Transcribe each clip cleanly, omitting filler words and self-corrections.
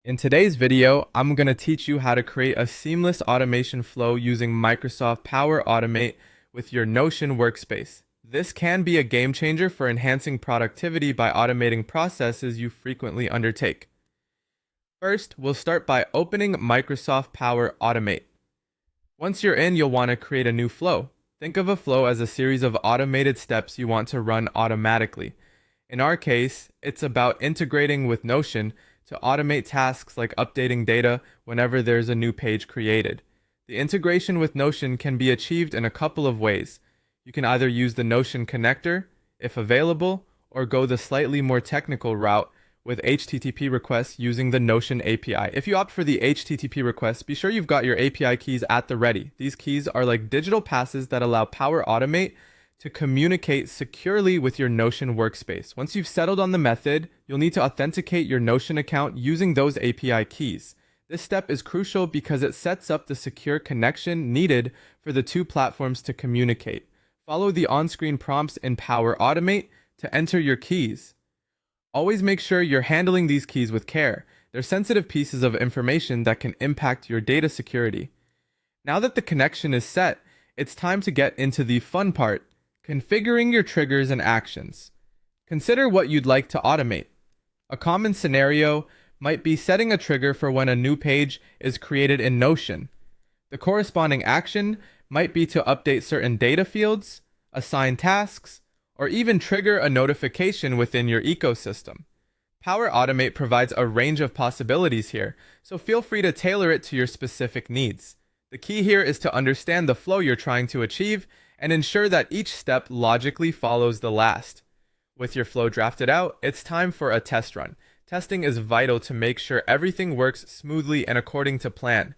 In today's video, I'm going to teach you how to create a seamless automation flow using Microsoft Power Automate with your Notion workspace. This can be a game changer for enhancing productivity by automating processes you frequently undertake. First, we'll start by opening Microsoft Power Automate. Once you're in, you'll want to create a new flow. Think of a flow as a series of automated steps you want to run automatically. In our case, it's about integrating with Notion to automate tasks like updating data whenever there's a new page created. The integration with Notion can be achieved in a couple of ways. You can either use the Notion connector, if available, or go the slightly more technical route with HTTP requests using the Notion API. If you opt for the HTTP requests, be sure you've got your API keys at the ready. These keys are like digital passes that allow Power Automate to communicate securely with your Notion workspace. Once you've settled on the method, you'll need to authenticate your Notion account using those API keys. This step is crucial because it sets up the secure connection needed for the two platforms to communicate. Follow the on-screen prompts in Power Automate to enter your keys. Always make sure you're handling these keys with care. They're sensitive pieces of information that can impact your data security. Now that the connection is set, it's time to get into the fun part: configuring your triggers and actions. Consider what you'd like to automate. A common scenario might be setting a trigger for when a new page is created in Notion. The corresponding action might be to update certain data fields, assign tasks, or even trigger a notification within your ecosystem. Power Automate provides a range of possibilities here, so feel free to tailor it to your specific needs. The key here is to understand the flow you're trying to achieve and ensure that each step logically follows the last. With your flow drafted out, it's time for a test run. Testing is vital to make sure everything works smoothly and according to plan.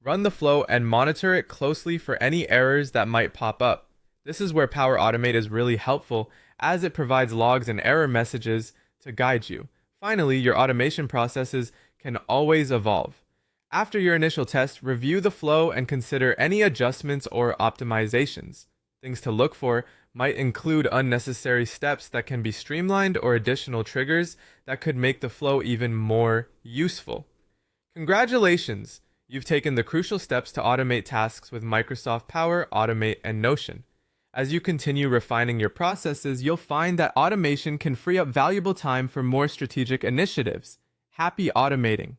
Run the flow and monitor it closely for any errors that might pop up. This is where Power Automate is really helpful, as it provides logs and error messages to guide you. Finally, your automation processes can always evolve. After your initial test, review the flow and consider any adjustments or optimizations. Things to look for might include unnecessary steps that can be streamlined or additional triggers that could make the flow even more useful. Congratulations! You've taken the crucial steps to automate tasks with Microsoft Power Automate and Notion. As you continue refining your processes, you'll find that automation can free up valuable time for more strategic initiatives. Happy automating!